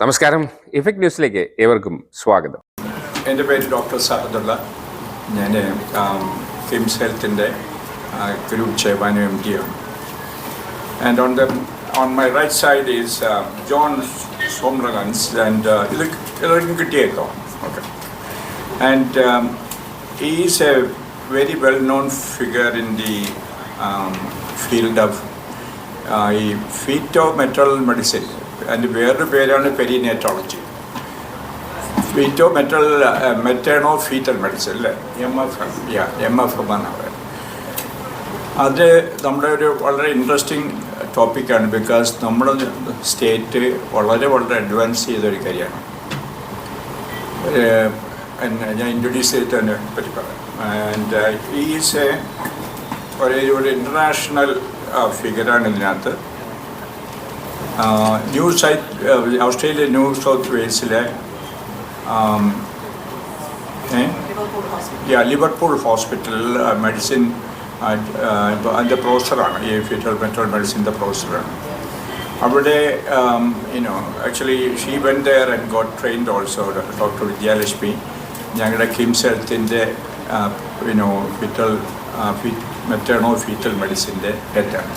നമസ്കാരം. ഇഫക്ട് ന്യൂസിലേക്ക് ഏവർക്കും സ്വാഗതം. എൻ്റെ പേര് ഡോക്ടർ സാദുള്ള. ഞാൻ കിംസ് ഹെൽത്തിൻ്റെ ഗ്രൂപ്പ് ചെയർമാനും എം ഡി ആണ്. And on my right side is John Somragans, and ഇതൊക്കെ കിട്ടിയേക്കോ. ഓക്കെ. And he is a very well known figure in the field of fetal medicine. അതിൻ്റെ വേറൊരു പേരാണ് പെരിനേറ്റോളജി. മെറ്റേണോ ഫീറ്റൽ മെഡിസിൻ അല്ലേ, MFM എന്നാണ് പറയുന്നത്. അത് നമ്മുടെ ഒരു വളരെ ഇൻട്രസ്റ്റിംഗ് ടോപ്പിക്കാണ്. ബിക്കോസ് നമ്മുടെ സ്റ്റേറ്റ് വളരെ അഡ്വാൻസ് ചെയ്തൊരു കാര്യമാണ്. ഞാൻ ഇൻട്രൊഡ്യൂസ് ചെയ്തതിനെ പറ്റി പറയാം. ആൻഡ് ഈസ് ഒരു ഇൻ്റർനാഷണൽ ഫിഗറാണ് ഇതിനകത്ത്. ഓസ്ട്രേലിയ ന്യൂ സൗത്ത് വെയിൽസിലെ ലിവർപൂൾ ഹോസ്പിറ്റൽ മെഡിസിൻ അതിൻ്റെ പ്രൊഫസറാണ്. ഈ മെറ്റൽ മെഡിസിൻ്റെ പ്രൊഫസറാണ്. അവിടെ actually she went there and got trained also. Doctor Vidyalakshmi ഞങ്ങളുടെ കിംസ് ഹെൽത്തിൻ്റെ മെറ്റേണോ ഫീറ്റൽ മെഡിസിൻ്റെ ഹെഡാണ്.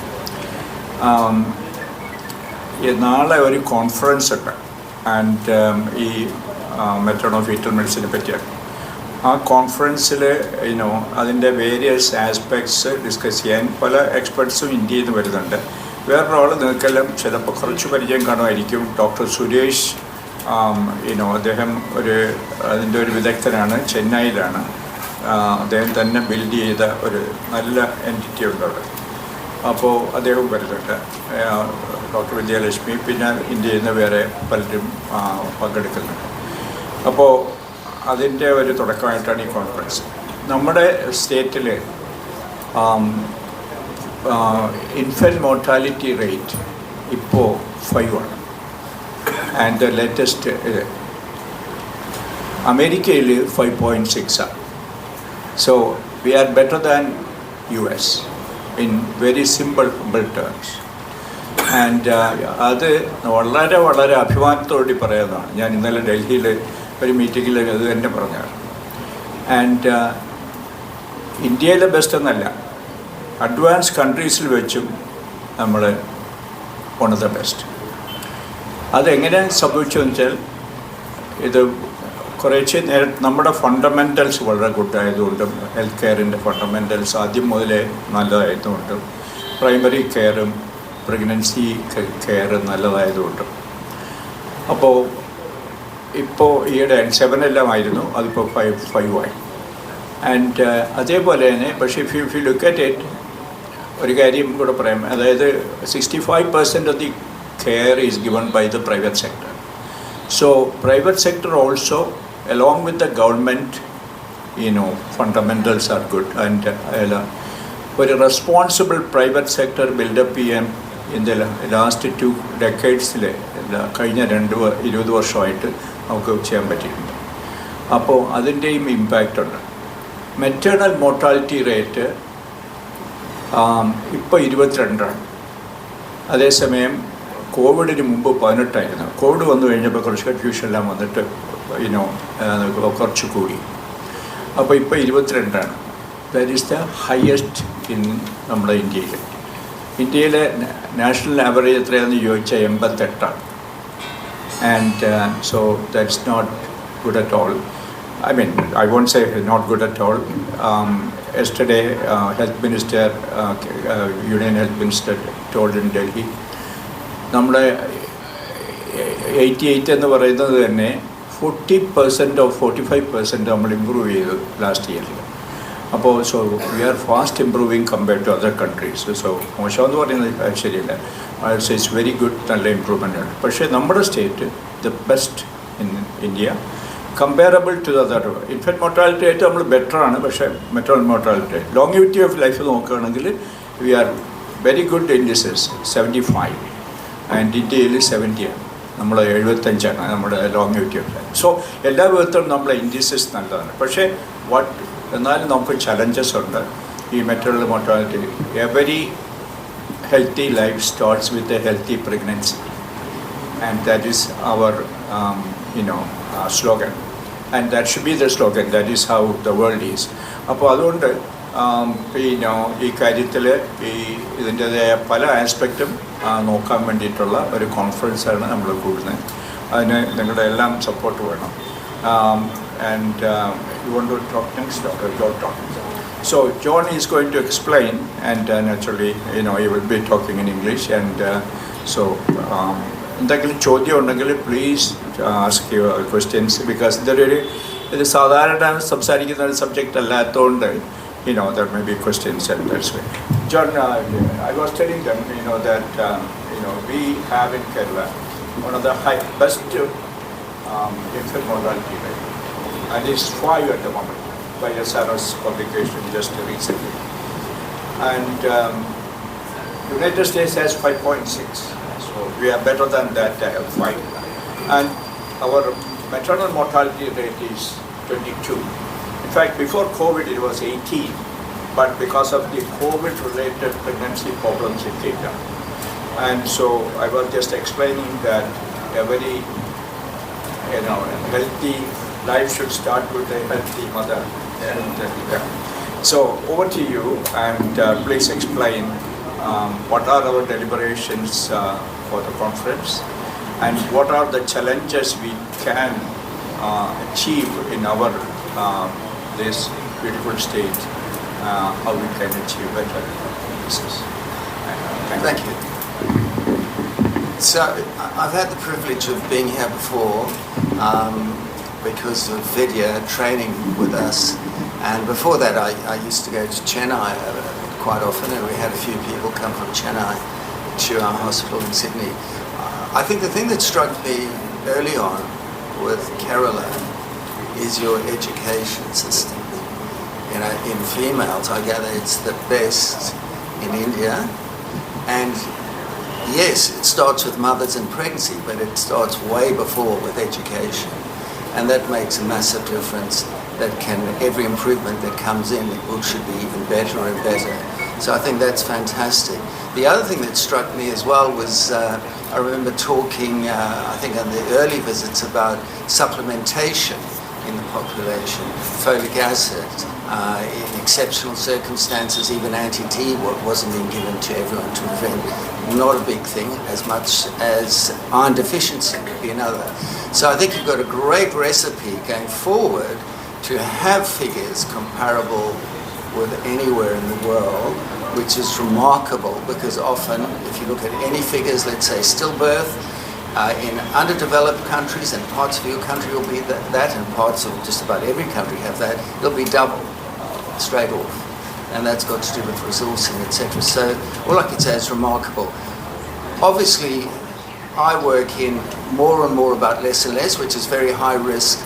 നാളെ ഒരു കോൺഫറൻസ് ഉണ്ട് ആൻഡ് ഈ മെറ്റേണോ ഫീറ്റൽ മെഡിസിനെ പറ്റിയാണ്. ആ കോൺഫറൻസിൽ അതിൻ്റെ വേരിയസ് ആസ്പെക്ട്സ് ഡിസ്കസ് ചെയ്യാൻ പല എക്സ്പെർട്സും ഇന്ത്യയിൽ നിന്ന് വരുന്നുണ്ട്. വേറൊരാൾ നിങ്ങൾക്കെല്ലാം ചിലപ്പോൾ കുറച്ച് പരിചയം കാണുമായിരിക്കും. ഡോക്ടർ സുരേഷ്. അദ്ദേഹം അതിൻ്റെ ഒരു വിദഗ്ധനാണ്. ചെന്നൈയിലാണ്. അദ്ദേഹം തന്നെ ബിൽഡ് ചെയ്ത ഒരു നല്ല എൻറ്റിറ്റി ഉണ്ട് അവിടെ. അപ്പോൾ അദ്ദേഹം വരുന്നുണ്ട്. ഡോക്ടർ വിദ്യാലക്ഷ്മി, പിന്നെ ഇന്ത്യയിൽ നിന്ന് വേറെ പലരും പങ്കെടുക്കുന്നുണ്ട്. അപ്പോൾ അതിൻ്റെ ഒരു തുടക്കമായിട്ടാണ് ഈ കോൺഫറൻസ്. നമ്മുടെ സ്റ്റേറ്റിൽ ഇൻഫൻറ്റ് മോർട്ടാലിറ്റി റേറ്റ് ഇപ്പോൾ 5 ആണ്. ആൻഡ് ലേറ്റസ്റ്റ് അമേരിക്കയിൽ 5.6 ആണ്. So we R better than US in very simple terms. And അത് വളരെ അഭിമാനത്തോടെ പറയുന്നതാണ്. ഞാൻ ഇന്നലെ ഡൽഹിയിൽ ഒരു മീറ്റിങ്ങിൽ അത് തന്നെ പറഞ്ഞാണ്. ആൻഡ് ഇന്ത്യയിലെ ബെസ്റ്റ് എന്നല്ല, അഡ്വാൻസ് കൺട്രീസിൽ വെച്ചും നമ്മൾ വൺ ഓഫ് ദ ബെസ്റ്റ്. അതെങ്ങനെ സംഭവിച്ചതെന്ന് വെച്ചാൽ, ഇത് കുറേശ്ശെ നമ്മുടെ ഫണ്ടമെൻ്റൽസ് വളരെ ഗുഡായതുകൊണ്ടും ഹെൽത്ത് കെയറിൻ്റെ ഫണ്ടമെൻ്റൽസ് ആദ്യം മുതലേ നല്ലതായതുകൊണ്ടും പ്രൈമറി കെയറും പ്രഗ്നൻസി കെയർ നല്ലതായതുകൊണ്ടും. അപ്പോൾ ഇപ്പോൾ ഈയിടെ 7 എല്ലാം ആയിരുന്നു, അതിപ്പോൾ 5 ആയി. ആൻഡ് അതേപോലെ തന്നെ പക്ഷേ if you look at it, ഒരു കാര്യം കൂടെ പറയാം. അതായത് 65% of the care is given by the private sector. So private sector also along with the government, fundamentals are good. And ഒരു റെസ്പോൺസിബിൾ പ്രൈവറ്റ് സെക്ടർ ബിൽഡപ്പ് ചെയ്യാൻ ഇൻ ദ ലാസ്റ്റ് 2 decades കഴിഞ്ഞ 20 വർഷമായിട്ട് നമുക്ക് ചെയ്യാൻ പറ്റിയിട്ടുണ്ട്. അപ്പോൾ അതിൻ്റെയും ഇമ്പാക്റ്റ് ഉണ്ട്. മെറ്റേണൽ മോർട്ടാലിറ്റി റേറ്റ് ഇപ്പോൾ 22 ആണ്. അതേസമയം കോവിഡിന് മുമ്പ് 18 ആയിരുന്നു. കോവിഡ് വന്നു കഴിഞ്ഞപ്പോൾ കുറച്ച് കൺഫ്യൂഷനെല്ലാം വന്നിട്ട് കുറച്ച് കൂടി. അപ്പോൾ ഇപ്പോൾ 22 ആണ്. That is the highest in നമ്മുടെ ഇന്ത്യയിലെ നാഷണൽ ആവറേജ് എത്രയാണെന്ന് ചോദിച്ചാൽ 88 ആണ്. And so that's not good at all. I mean, I won't say not good at all. Yesterday, Health Minister, Union Health Minister told in Delhi, നമ്മുടെ 88 എന്ന് പറയുന്നത് തന്നെ 40% or 45% നമ്മൾ ഇമ്പ്രൂവ് ചെയ്തു ലാസ്റ്റ് ഇയറിൽ. അപ്പോൾ so we are fast improving compared to other countries. So മോശമെന്ന് പറയുന്നത് ശരിയല്ല. ഇറ്റ്സ് വെരി ഗുഡ്, നല്ല ഇമ്പ്രൂവ്മെൻ്റ് ആണ്. പക്ഷേ നമ്മുടെ state the best in India comparable to the other. Infant mortality ആയിട്ട് നമ്മൾ ബെറ്ററാണ്. പക്ഷേ maternal mortality, longevity of life നോക്കുകയാണെങ്കിൽ we are very good. In this is 75 and ഇന്ത്യയിൽ 70 ആണ്. നമ്മൾ 75 നമ്മുടെ ലോങ്ങിവിറ്റി ഓഫ് ലൈഫ്. സോ എല്ലാ വിധത്തിലും നമ്മളെ ഇൻഡീസസ് നല്ലതാണ്. പക്ഷേ എന്നാലും നമുക്ക് ചലഞ്ചസ് ഉണ്ട് ഈ maternal mortality. Every healthy life starts with a healthy pregnancy. and that is our slogan, and that should be the slogan. That is how the world is. അപ്പോൾ അതുകൊണ്ട് ഈ കാര്യത്തിൽ ഇതിൻ്റെതായ പല ആസ്പെക്റ്റും നോക്കാൻ വേണ്ടിയിട്ടുള്ള ഒരു കോൺഫറൻസാണ് നമ്മൾ കൂടുന്നത്. അതിന് നിങ്ങളുടെ എല്ലാം സപ്പോർട്ട് വേണം. And you want to talk next, or John talk? So John is going to explain, and naturally, he will be talking in English. And എന്തെങ്കിലും ചോദ്യം ഉണ്ടെങ്കിൽ please ask your questions, because ഇത് സാധാരണ സംസാരിക്കുന്ന ഒരു സബ്ജക്റ്റ് അല്ലാത്തതുകൊണ്ട് there may be questions, and that's why. John, I was telling them that we have in Kerala one of the best infant mortality rate, and it's 5 at the moment by SRS publication just recently. And United States has 5.6, so we are better than that 5. And our maternal mortality rate is 22. In fact, before COVID it was 18, but because of the COVID-related pregnancy problems it came down. And so I was just explaining that a very healthy life should start with a healthy mother. So over to you, and please explain what are our deliberations for the conference, and what are the challenges we can achieve in our this beautiful state, how we can achieve better. Thank you. So I've had the privilege of being here before because of Vidya training with us, and before that I used to go to Chennai quite often, and we had a few people come from Chennai to our hospital in Sydney. I think the thing that struck me early on with Kerala is your education system. In females, I gather it's the best in India, and yes, it starts with mothers and pregnancy, but it starts way before with education, and that makes a massive difference. Every improvement that comes in, it should be even better and better. So I think that's fantastic. The other thing that struck me as well was I remember talking, I think on the early visits, about supplementation in the population, folic acid. In exceptional circumstances, even anti-T wasn't being given to everyone to prevent. Not a big thing, as much as iron deficiency would be another. So I think you've got a great recipe going forward to have figures comparable with anywhere in the world, which is remarkable, because often if you look at any figures, let's say stillbirth, in underdeveloped countries, and parts of your country will be that, and parts of just about every country have that, it'll be double, straight off. And that's got to do with resourcing, etc. So all I can say is remarkable. Obviously, I work in more and more about less and less, which is very high risk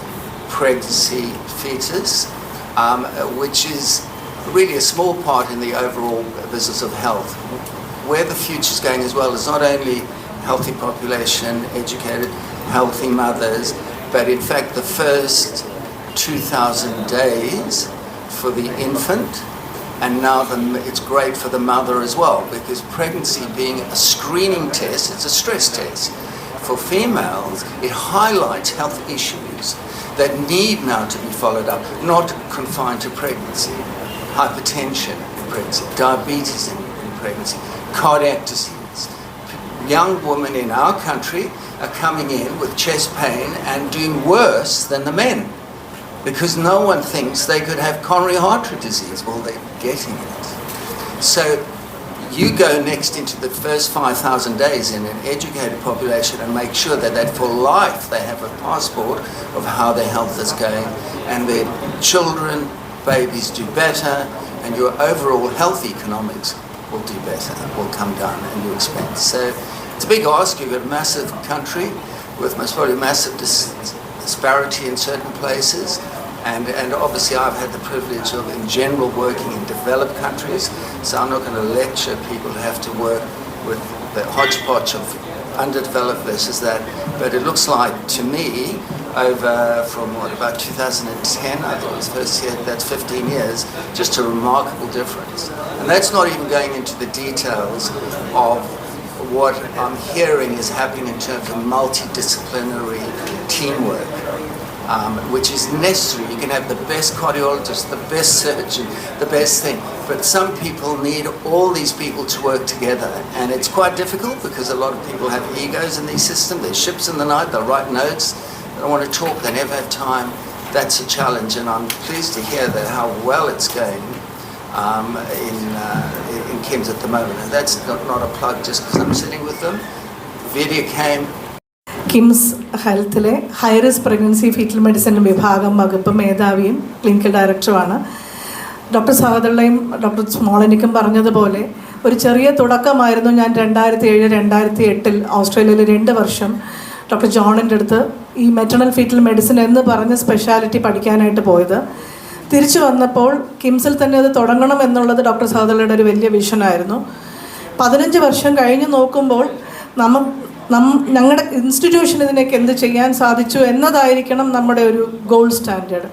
pregnancy fetus, which is really a small part in the overall business of health. Where the future's going as well is not only healthy population, educated, healthy mothers, but in fact the first 2,000 days for the infant, and now it's great for the mother as well, because pregnancy being a screening test, it's a stress test. For females, it highlights health issues that need now to be followed up, not confined to pregnancy. Hypertension in pregnancy, diabetes in pregnancy, cardiac disease. Young women in our country are coming in with chest pain and doing worse than the men, because no one thinks they could have coronary artery disease. Well, they're getting it. So you go next into the first 5,000 days in an educated population and make sure that for life they have a passport of how their health is going, and their children, babies do better, and your overall health economics will do better, will come down and your expense. So it's a big ask. You've got a massive country with most probably massive disparity in certain places, and obviously I've had the privilege of in general working in developed countries, so I'm not going to lecture people who have to work with the hodgepodge of underdeveloped versus that, but it looks like to me over from about 2010, I thought it was first year, that's 15 years, just a remarkable difference. And that's not even going into the details of what I'm hearing is happening in terms of multidisciplinary teamwork, which is necessary. You can have the best cardiologist, the best surgeon, the best thing, but some people need all these people to work together, and it's quite difficult because a lot of people have egos in these systems. They're ships in the night, they'll write notes, they don't want to talk, they never have time. That's a challenge, and I'm pleased to hear that how well it's going in KIMS at the moment. And that's not a plug just because I'm sitting with them. Video came. KIMS ഹെൽത്തിലെ high risk pregnancy fetal medicine വിഭാഗം വകുപ്പ് മേധാവിയും clinical ഡയറക്ടറുമാണ്. Doctor സഹദള്ളയും doctor സ്മോളനിക്കും പറഞ്ഞതുപോലെ ഒരു ചെറിയ തുടക്കമായിരുന്നു. ഞാൻ 2007-2008 ഓസ്ട്രേലിയയിൽ 2 വർഷം ഡോക്ടർ ജോണിൻ്റെ അടുത്ത് ഈ മെറ്റർണൽ ഫീറ്റൽ മെഡിസിൻ എന്ന് പറഞ്ഞ സ്പെഷ്യാലിറ്റി പഠിക്കാനായിട്ട് പോയത്. തിരിച്ചു വന്നപ്പോൾ കിംസിൽ തന്നെ അത് തുടങ്ങണം എന്നുള്ളത് ഡോക്ടർ സഹദള്ളയുടെ ഒരു വലിയ വിഷനായിരുന്നു. 15 വർഷം കഴിഞ്ഞ് നോക്കുമ്പോൾ ഞങ്ങളുടെ ഇൻസ്റ്റിറ്റ്യൂഷൻ ഇതിനൊക്കെ എന്ത് ചെയ്യാൻ സാധിച്ചു എന്നതായിരിക്കണം നമ്മുടെ ഒരു ഗോൾഡ് സ്റ്റാൻഡേർഡ്.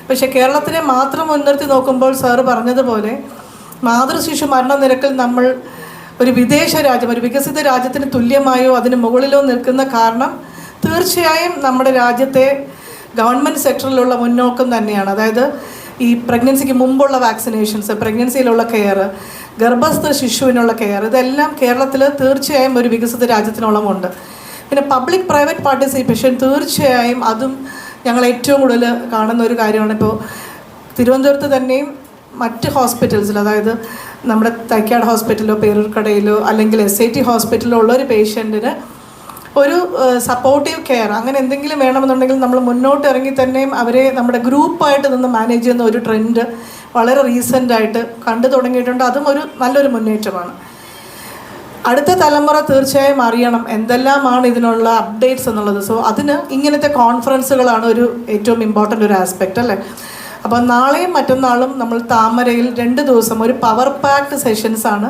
പക്ഷേ കേരളത്തിനെ മാത്രം മുൻനിർത്തി നോക്കുമ്പോൾ സാറ് പറഞ്ഞതുപോലെ മാതൃശിശു മരണനിരക്കിൽ നമ്മൾ ഒരു വിദേശ രാജ്യം, ഒരു വികസിത രാജ്യത്തിന് തുല്യമായോ അതിന് മുകളിലോ നിൽക്കുന്ന കാരണം തീർച്ചയായും നമ്മുടെ രാജ്യത്തെ ഗവൺമെൻറ് സെക്ടറിലുള്ള മുന്നോക്കം തന്നെയാണ്. അതായത് ഈ പ്രഗ്നൻസിക്ക് മുമ്പുള്ള വാക്സിനേഷൻസ്, പ്രഗ്നൻസിയിലുള്ള കെയർ, ഗർഭസ്ഥ ശിശുവിനുള്ള കെയർ, ഇതെല്ലാം കേരളത്തിൽ തീർച്ചയായും ഒരു വികസിത രാജ്യത്തിനോളമുണ്ട്. പിന്നെ പബ്ലിക് പ്രൈവറ്റ് പാർട്ടിസിപ്പേഷൻ തീർച്ചയായും അതും ഞങ്ങൾ ഏറ്റവും കൂടുതൽ കാണുന്ന ഒരു കാര്യമാണ്. ഇപ്പോൾ തിരുവനന്തപുരത്ത് തന്നെയും മറ്റ് ഹോസ്പിറ്റൽസിൽ, അതായത് നമ്മുടെ തൈക്കാട് ഹോസ്പിറ്റലിലോ പേരൂർക്കടയിലോ അല്ലെങ്കിൽ SIT ഹോസ്പിറ്റലിലോ ഉള്ളൊരു പേഷ്യൻറ്റിന് ഒരു സപ്പോർട്ടീവ് കെയർ അങ്ങനെ എന്തെങ്കിലും വേണമെന്നുണ്ടെങ്കിൽ നമ്മൾ മുന്നോട്ട് ഇറങ്ങി തന്നെയും അവരെ നമ്മുടെ ഗ്രൂപ്പായിട്ട് നിന്ന് മാനേജ് ചെയ്യുന്ന ഒരു ട്രെൻഡ് വളരെ റീസെൻ്റായിട്ട് കണ്ടു തുടങ്ങിയിട്ടുണ്ട്. അതും ഒരു നല്ലൊരു മുന്നേറ്റമാണ്. അടുത്ത തലമുറ തീർച്ചയായും അറിയണം എന്തെല്ലാമാണ് ഇതിനുള്ള അപ്ഡേറ്റ്സ് എന്നുള്ളത്. സോ അതിന് ഇങ്ങനത്തെ കോൺഫറൻസുകളാണ് ഒരു ഏറ്റവും ഇമ്പോർട്ടൻ്റ് ഒരു ആസ്പെക്റ്റ് അല്ലേ. അപ്പോൾ നാളെയും മറ്റന്നാളും നമ്മൾ താമരയിൽ 2 ദിവസം ഒരു പവർ പാക്ഡ് സെഷൻസാണ്.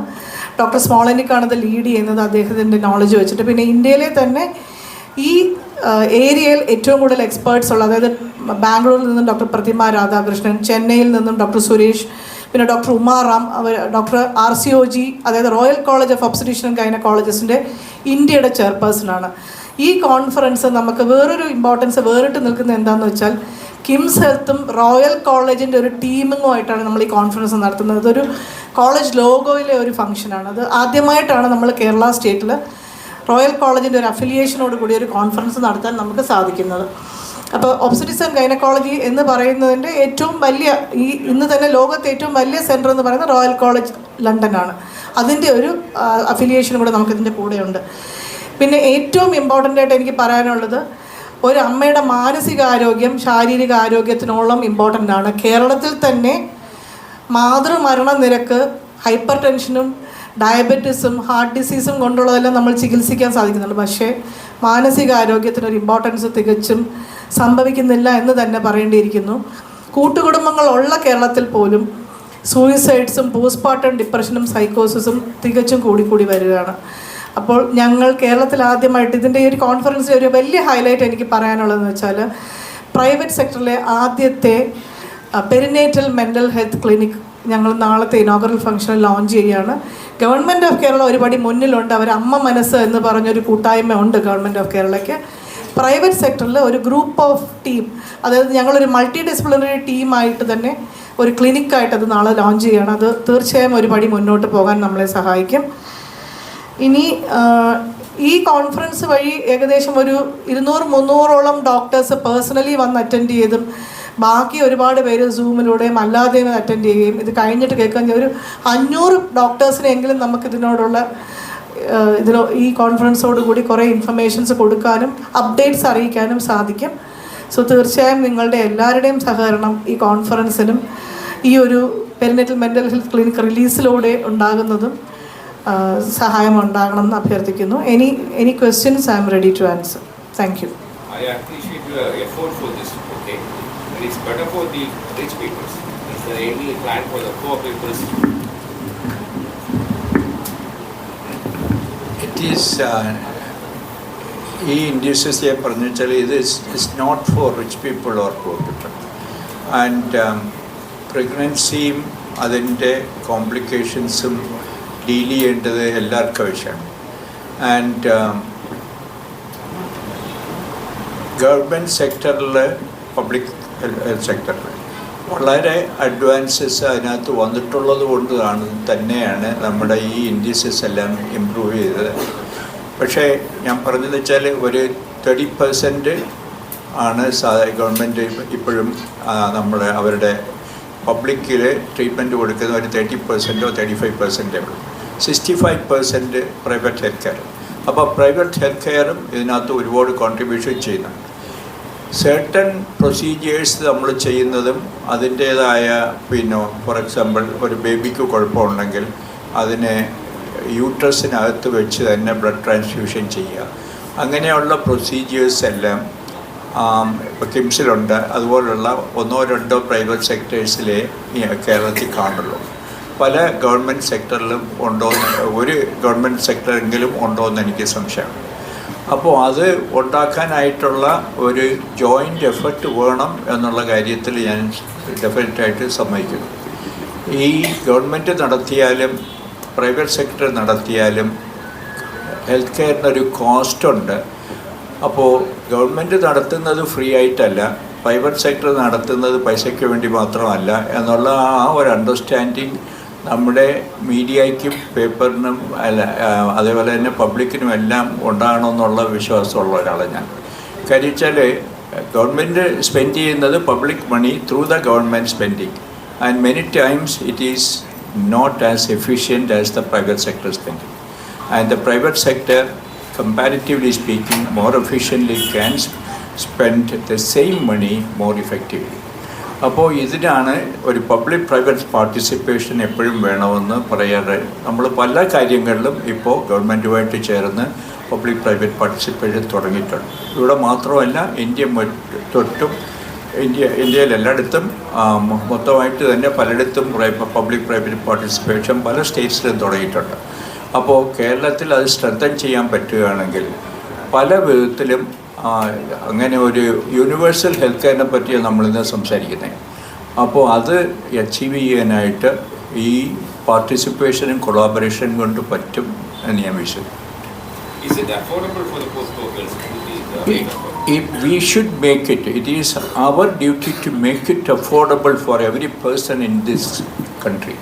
ഡോക്ടർ സ്മോളനിക്കാണ് ഇത് ലീഡ് ചെയ്യുന്നത്, അദ്ദേഹത്തിൻ്റെ നോളജ് വെച്ചിട്ട്. പിന്നെ ഇന്ത്യയിലെ തന്നെ ഈ ഏരിയയിൽ ഏറ്റവും കൂടുതൽ എക്സ്പേർട്സ് ഉള്ള, അതായത് ബാംഗ്ലൂരിൽ നിന്നും ഡോക്ടർ പ്രതിമ രാധാകൃഷ്ണൻ, ചെന്നൈയിൽ നിന്നും ഡോക്ടർ സുരേഷ്, പിന്നെ ഡോക്ടർ ഉമാറാം, ഡോക്ടർ RCOG, അതായത് റോയൽ കോളേജ് ഓഫ് ഒബ്സ്റ്റട്രിഷ്യൻ ആൻഡ് ഗൈനക്കോളജിസ്റ്റിൻ്റെ ഇന്ത്യയുടെ ചെയർപേഴ്സണാണ്. ഈ കോൺഫറൻസ് നമുക്ക് വേറൊരു ഇമ്പോർട്ടൻസ് വേറിട്ട് നിൽക്കുന്നത് എന്താണെന്ന് വെച്ചാൽ കിംസ് ഹെൽത്തും റോയൽ കോളേജിൻ്റെ ഒരു ടീമിങ്ങുമായിട്ടാണ് നമ്മൾ ഈ കോൺഫറൻസ് നടത്തുന്നത്. അതൊരു കോളേജ് ലോഗോയിലെ ഒരു ഫംഗ്ഷനാണ്. അത് ആദ്യമായിട്ടാണ് നമ്മൾ കേരള സ്റ്റേറ്റിൽ റോയൽ കോളേജിൻ്റെ ഒരു അഫിലിയേഷനോട് കൂടി ഒരു കോൺഫറൻസ് നടത്താൻ നമുക്ക് സാധിക്കുന്നത്. അപ്പോൾ ഒബ്സ്റ്റട്രിക്സ് ആൻഡ് ഗൈനക്കോളജി എന്ന് പറയുന്നതിൻ്റെ ഏറ്റവും വലിയ ഇന്ന് തന്നെ ലോകത്തെ ഏറ്റവും വലിയ സെൻറ്റർ എന്ന് പറയുന്നത് റോയൽ കോളേജ് ലണ്ടനാണ്. അതിൻ്റെ ഒരു അഫിലിയേഷൻ കൂടെ നമുക്കിതിൻ്റെ കൂടെയുണ്ട്. പിന്നെ ഏറ്റവും ഇമ്പോർട്ടൻ്റ് ആയിട്ട് എനിക്ക് പറയാനുള്ളത്, ഒരു അമ്മയുടെ മാനസികാരോഗ്യം ശാരീരിക ആരോഗ്യത്തിനോളം ഇമ്പോർട്ടൻ്റ് ആണ്. കേരളത്തിൽ തന്നെ മാതൃമരണ നിരക്ക് ഹൈപ്പർ ടെൻഷനും ഡയബറ്റീസും ഹാർട്ട് ഡിസീസും കൊണ്ടുള്ളതെല്ലാം നമ്മൾ ചികിത്സിക്കാൻ സാധിക്കുന്നുണ്ട്. പക്ഷേ മാനസികാരോഗ്യത്തിനൊരു ഇമ്പോർട്ടൻസ് തികച്ചും സംഭവിക്കുന്നില്ല എന്ന് തന്നെ പറയേണ്ടിയിരിക്കുന്നു. കൂട്ടുകുടുംബങ്ങളുള്ള കേരളത്തിൽ പോലും സൂയിസൈഡ്സും പോസ്റ്റ്മോർട്ടം ഡിപ്രഷനും സൈക്കോസിസും തികച്ചും കൂടിക്കൂടി വരികയാണ്. അപ്പോൾ ഞങ്ങൾ കേരളത്തിൽ ആദ്യമായിട്ട് ഇതിൻ്റെ ഈ ഒരു കോൺഫറൻസിൽ ഒരു വലിയ ഹൈലൈറ്റ് എനിക്ക് പറയാനുള്ളതെന്ന് വെച്ചാൽ പ്രൈവറ്റ് സെക്ടറിലെ ആദ്യത്തെ പെരിനേറ്റൽ മെൻ്റൽ ഹെൽത്ത് ക്ലിനിക് ഞങ്ങൾ നാളത്തെ ഇനോഗ്രൽ ഫംഗ്ഷനിൽ ലോഞ്ച് ചെയ്യുകയാണ്. ഗവൺമെൻറ് ഓഫ് കേരള ഒരുപടി മുന്നിലുണ്ട്. അവർ അമ്മ മനസ്സ് എന്ന് പറഞ്ഞൊരു കൂട്ടായ്മ ഉണ്ട് ഗവൺമെൻറ് ഓഫ് കേരളയ്ക്ക്. പ്രൈവറ്റ് സെക്ടറിൽ ഒരു ഗ്രൂപ്പ് ഓഫ് ടീം, അതായത് ഞങ്ങളൊരു മൾട്ടി ഡിസിപ്ലിനറി ടീമായിട്ട് തന്നെ ഒരു ക്ലിനിക്കായിട്ട് അത് നാളെ ലോഞ്ച് ചെയ്യുകയാണ്. അത് തീർച്ചയായും ഒരുപടി മുന്നോട്ട് പോകാൻ നമ്മളെ സഹായിക്കും. ഇനി ഈ കോൺഫറൻസ് വഴി ഏകദേശം ഒരു 200-300ഓളം ഡോക്ടേഴ്സ് പേഴ്സണലി വന്ന് അറ്റൻഡ് ചെയ്തും ബാക്കി ഒരുപാട് പേര് സൂമിലൂടെയും അല്ലാതെയും അറ്റൻഡ് ചെയ്യുകയും ഇത് കഴിഞ്ഞിട്ട് കേൾക്കാൻ ഒരു 500 ഡോക്ടേഴ്സിനെങ്കിലും നമുക്കിതിനോടുള്ള ഈ കോൺഫറൻസോട് കൂടി കുറേ ഇൻഫർമേഷൻസ് കൊടുക്കാനും അപ്ഡേറ്റ്സ് അറിയിക്കാനും സാധിക്കും. സോ തീർച്ചയായും നിങ്ങളുടെ എല്ലാവരുടെയും സഹകരണം ഈ കോൺഫറൻസിനും ഈ ഒരു പെരിനേറ്റൽ മെൻ്റൽ ഹെൽത്ത് ക്ലിനിക് റിലീസിലൂടെ ഉണ്ടാകുന്നതും സഹായം ഉണ്ടാകണം എന്ന് അഭ്യർത്ഥിക്കുന്നു. Any questions I'm ready to answer. Thank you. I appreciate your effort for this, okay? But it's better for the rich people. Is there any plan for the poor people? It is ഈ ഇൻഡ്യൂസസിയെ പറഞ്ഞു വെച്ചാൽ ഇത് is not for rich people or poor people. And പ്രഗ്നൻസിയും അതിൻ്റെ കോംപ്ലിക്കേഷൻസും deal ചെയ്യേണ്ടത് എല്ലാവർക്കും ആവശ്യമാണ്. ആൻഡ് ഗവൺമെൻറ് സെക്ടറിൽ പബ്ലിക് ഹെൽത്ത് സെക്ടറിൽ വളരെ അഡ്വാൻസസ് അതിനകത്ത് വന്നിട്ടുള്ളത് കൊണ്ടാണ് തന്നെയാണ് നമ്മുടെ ഈ ഇൻഡീസസ് എല്ലാം ഇമ്പ്രൂവ് ചെയ്തത്. പക്ഷേ ഞാൻ പറഞ്ഞതെന്ന് വെച്ചാൽ ഒരു 30% ആണ് ഗവൺമെൻറ് ഇപ്പോഴും നമ്മുടെ അവരുടെ പബ്ലിക്കിൽ ട്രീറ്റ്മെൻറ്റ് കൊടുക്കുന്ന ഒരു 30%ഓ 35% ഉള്ളൂ. 65% പ്രൈവറ്റ് ഹെൽത്ത് കെയർ. അപ്പോൾ പ്രൈവറ്റ് ഹെൽത്ത് കെയറും ഇതിനകത്ത് ഒരുപാട് കോൺട്രിബ്യൂഷൻ ചെയ്യുന്നുണ്ട്. സർട്ടൺ പ്രൊസീജിയേഴ്സ് നമ്മൾ ചെയ്യുന്നതും അതിൻ്റേതായ ഫോർ എക്സാമ്പിൾ ഒരു ബേബിക്ക് കുഴപ്പമുണ്ടെങ്കിൽ അതിനെ യൂട്രസിനകത്ത് വെച്ച് തന്നെ ബ്ലഡ് ട്രാൻസ്ഫ്യൂഷൻ ചെയ്യുക, അങ്ങനെയുള്ള പ്രൊസീജിയേഴ്സ് എല്ലാം ഇപ്പോൾ കിംസിലുണ്ട്. അതുപോലുള്ള 1-2 പ്രൈവറ്റ് സെക്ടേഴ്സിലെ കേരളത്തിൽ കാണുള്ളൂ. പല ഗവൺമെൻറ് സെക്ടറിലും ഉണ്ടോയെന്ന്, ഒരു ഗവൺമെൻറ് സെക്ടറെങ്കിലും ഉണ്ടോയെന്ന് എനിക്ക് സംശയമാണ്. അപ്പോൾ അത് ഉണ്ടാക്കാനായിട്ടുള്ള ഒരു ജോയിൻ്റ് എഫർട്ട് വേണം എന്നുള്ള കാര്യത്തിൽ ഞാൻ ഡെഫിനറ്റായിട്ട് സമ്മതിക്കുന്നു. ഈ ഗവൺമെൻറ് നടത്തിയാലും പ്രൈവറ്റ് സെക്ടർ നടത്തിയാലും ഹെൽത്ത് കെയറിനൊരു കോസ്റ്റുണ്ട്. അപ്പോൾ ഗവൺമെൻറ് നടത്തുന്നത് ഫ്രീ ആയിട്ടല്ല, പ്രൈവറ്റ് സെക്ടർ നടത്തുന്നത് പൈസയ്ക്ക് വേണ്ടി മാത്രമല്ല എന്നുള്ള ആ ഒരു അണ്ടർസ്റ്റാൻഡിങ് നമ്മുടെ മീഡിയയ്ക്കും പേപ്പറിനും അതേപോലെ തന്നെ പബ്ലിക്കിനും എല്ലാം ഉണ്ടാകണമെന്നുള്ള വിശ്വാസമുള്ള ഒരാളാണ് ഞാൻ. കാര്യം വെച്ചാൽ ഗവൺമെൻറ് സ്പെൻഡ് ചെയ്യുന്നത് public money through the government spending, and many times it is not as efficient as the private sector spending. And the private sector, comparatively speaking, more efficiently can spend the same money more effectively. അപ്പോൾ ഇതിനാണ് ഒരു public private participation എപ്പോഴും വേണമെന്ന് പറയാറ്. നമ്മൾ പല കാര്യങ്ങളിലും ഇപ്പോൾ ഗവൺമെൻറ്റുമായിട്ട് ചേർന്ന് പബ്ലിക് പ്രൈവറ്റ് പാർട്ടിസിപ്പേഷൻ തുടങ്ങിയിട്ടുണ്ട്. ഇവിടെ മാത്രമല്ല, ഇന്ത്യ തൊട്ടും ഇന്ത്യയിൽ എല്ലായിടത്തും മൊത്തമായിട്ട് തന്നെ പലയിടത്തും പബ്ലിക് പ്രൈവറ്റ് പാർട്ടിസിപ്പേഷൻ പല സ്റ്റേറ്റ്സിലും തുടങ്ങിയിട്ടുണ്ട്. അപ്പോൾ കേരളത്തിൽ അത് സ്ട്രെങ്തൻ ചെയ്യാൻ പറ്റുകയാണെങ്കിൽ പല വിധത്തിലും അങ്ങനെ ഒരു യൂണിവേഴ്സൽ ഹെൽത്ത് കെയറിനെ പറ്റിയാണ് നമ്മളിന്ന് സംസാരിക്കുന്നത്. അപ്പോൾ അത് അച്ചീവ് ചെയ്യാനായിട്ട് ഈ പാർട്ടിസിപ്പേഷനും കൊളാബറേഷനും കൊണ്ട് പറ്റും എന്ന് ഞാൻ വിശ്വസിക്കുന്നു. We should make it. It is our duty to make it affordable for every person in this country,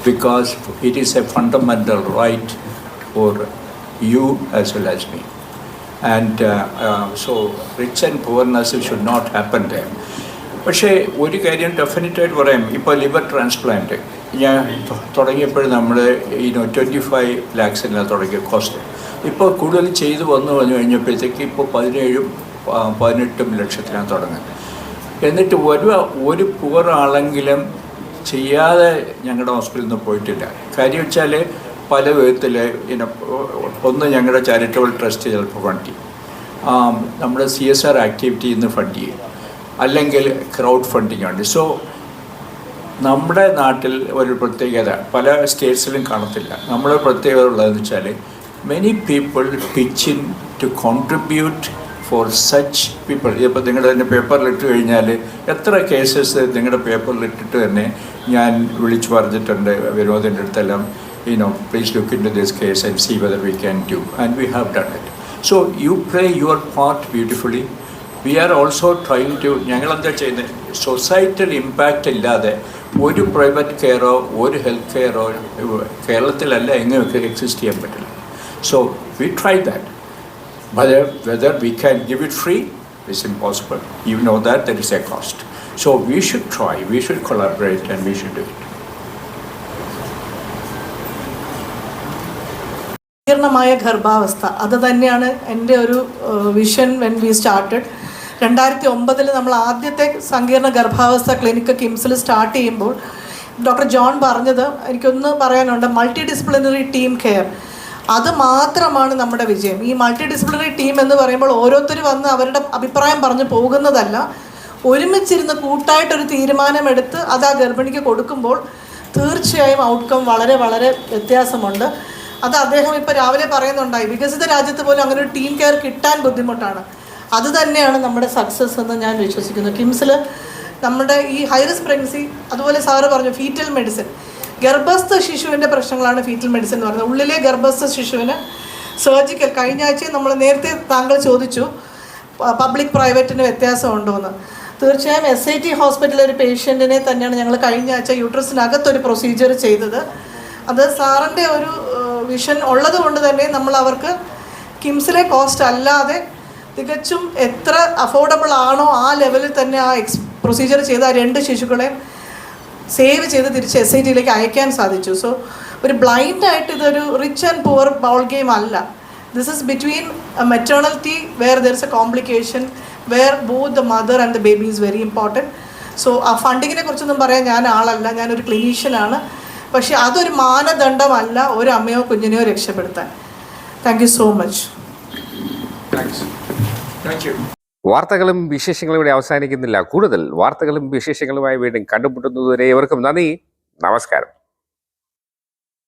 because it is a fundamental right for you as well as me. And so rich and poorness should not happen there. പക്ഷേ ഒരു കാര്യം ഡെഫിനറ്റായിട്ട് പറയാം. ഇപ്പോൾ liver transplant ഞാൻ തുടങ്ങിയപ്പോഴും നമ്മൾ 25 lakhs തുടങ്ങിയ cost ഇപ്പോൾ കൂടുതൽ ചെയ്തു വന്നു കഴിഞ്ഞപ്പോഴത്തേക്ക് ഇപ്പോൾ 17-18 ലക്ഷത്തിനാണ് തുടങ്ങുന്നത്. എന്നിട്ട് ഒരു പുവർ ആളെങ്കിലും ചെയ്യാതെ ഞങ്ങളുടെ ഹോസ്പിറ്റലിൽ നിന്ന് പോയിട്ടില്ല. കാര്യം വെച്ചാൽ പല വിധത്തിൽ ഒന്ന് ഞങ്ങളുടെ ചാരിറ്റബിൾ ട്രസ്റ്റ് ചിലപ്പോൾ ഫണ്ട് ചെയ്യും, നമ്മുടെ CSR ആക്ടിവിറ്റിയിൽ നിന്ന് ഫണ്ട് ചെയ്യും, അല്ലെങ്കിൽ ക്രൗഡ് ഫണ്ടിങ് ഉണ്ട്. സോ നമ്മുടെ നാട്ടിൽ ഒരു പ്രത്യേകത പല സ്റ്റേറ്റ്സിലും കാണത്തില്ല. നമ്മുടെ പ്രത്യേകത ഉള്ളതെന്ന് വെച്ചാൽ many people pitch in to contribute for such people. ഇപ്പോൾ നിങ്ങളുടെ തന്നെ പേപ്പറിലിട്ട് കഴിഞ്ഞാൽ എത്ര കേസസ് നിങ്ങളുടെ പേപ്പറിലിട്ടിട്ട് തന്നെ ഞാൻ വിളിച്ചു പറഞ്ഞിട്ടുണ്ട് വിനോദിൻ്റെ അടുത്തെല്ലാം, please look into this case and see whether we can do, and we have done it. So you play your part beautifully. We are also trying to, ഞങ്ങളെന്താ ചെയ്യുന്നത്, സൊസൈറ്റൽ ഇമ്പാക്റ്റ് ഇല്ലാതെ ഒരു പ്രൈവറ്റ് കെയറോ ഒരു health കെയറോ കേരളത്തിലല്ല എങ്ങനെയൊക്കെ exist ചെയ്യാൻ പറ്റില്ല. So we tried that. But whether we can give it free is impossible. You know that there is a cost. So we should try, we should collaborate, and we should do it. സങ്കീർണമായ ഗർഭാവസ്ഥ അത് തന്നെയാണ് എൻ്റെ ഒരു vision when we started. 2009 നമ്മൾ ആദ്യത്തെ സങ്കീർണ ഗർഭാവസ്ഥ clinic കിംസിൽ start ചെയ്യുമ്പോൾ doctor John പറഞ്ഞത് എനിക്കൊന്ന് പറയാനുണ്ട്, മൾട്ടി ഡിസിപ്ലിനറി ടീം കെയർ. അത് മാത്രമാണ് നമ്മുടെ വിജയം. ഈ മൾട്ടി ഡിസിപ്ലിനറി ടീം എന്ന് പറയുമ്പോൾ ഓരോരുത്തർ വന്ന് അവരുടെ അഭിപ്രായം പറഞ്ഞു പോകുന്നതല്ല, ഒരുമിച്ചിരുന്ന് കൂട്ടായിട്ടൊരു തീരുമാനമെടുത്ത് അത് ആ ഗർഭിണിക്ക് കൊടുക്കുമ്പോൾ തീർച്ചയായും ഔട്ട്കം വളരെ വളരെ വ്യത്യാസമുണ്ട്. അത് അദ്ദേഹം ഇപ്പോൾ രാവിലെ പറയുന്നുണ്ടായി, വികസിത രാജ്യത്ത് പോലും അങ്ങനെ ഒരു ടീം കെയർ കിട്ടാൻ ബുദ്ധിമുട്ടാണ്. അത് തന്നെയാണ് നമ്മുടെ സക്സസ് എന്ന് ഞാൻ വിശ്വസിക്കുന്നു. കിംസിൽ നമ്മുടെ ഈ ഹൈ റിസ്ക് പ്രഗ്നൻസി, അതുപോലെ സാറ് പറഞ്ഞു ഫീറ്റൽ മെഡിസിൻ, ഗർഭസ്ഥ ശിശുവിൻ്റെ പ്രശ്നങ്ങളാണ് ഫീറ്റൽ മെഡിസിൻ എന്ന് പറയുന്നത്. ഉള്ളിലെ ഗർഭസ്ഥ ശിശുവിന് സർജിക്കൽ കഴിഞ്ഞ ആഴ്ച നമ്മൾ നേരത്തെ താങ്കൾ ചോദിച്ചു പബ്ലിക് പ്രൈവറ്റിന് വ്യത്യാസമുണ്ടോ എന്ന്. തീർച്ചയായും SIT ഹോസ്പിറ്റലിലെ ഒരു പേഷ്യൻറ്റിനെ തന്നെയാണ് ഞങ്ങൾ കഴിഞ്ഞ ആഴ്ച യൂട്രസിനകത്തൊരു പ്രൊസീജിയർ ചെയ്തത്. അത് സാറിൻ്റെ ഒരു വിഷൻ ഉള്ളത് കൊണ്ട് തന്നെ നമ്മൾ അവർക്ക് കിംസിലെ കോസ്റ്റ് അല്ലാതെ തികച്ചും എത്ര അഫോർഡബിൾ ആണോ ആ ലെവലിൽ തന്നെ ആ പ്രൊസീജിയർ ചെയ്ത ആ 2 ശിശുക്കളെയും സേവ് ചെയ്ത് തിരിച്ച് SITയിലേക്ക് അയക്കാൻ സാധിച്ചു. സോ ഒരു ബ്ലൈൻഡായിട്ട് ഇതൊരു rich and poor ball game അല്ല. This is between a maternity where there is a complication where both the mother and the baby is very important. So ആ ഫണ്ടിങ്ങിനെ കുറിച്ചൊന്നും പറയാൻ ഞാൻ ആളല്ല, ഞാനൊരു ക്ലിനീഷ്യനാണ്. പക്ഷേ അതൊരു മാനദണ്ഡമല്ല ഒരു അമ്മയോ കുഞ്ഞിനെയോ രക്ഷപ്പെടുത്താൻ. Thank you so much. വാർത്തകളും വിശേഷങ്ങളും ഇവിടെ അവസാനിക്കുന്നില്ല. കൂടുതൽ വാർത്തകളും വിശേഷങ്ങളുമായി വീണ്ടും കണ്ടുമുട്ടുന്നതുവരെ ഏവർക്കും നന്ദി, നമസ്കാരം.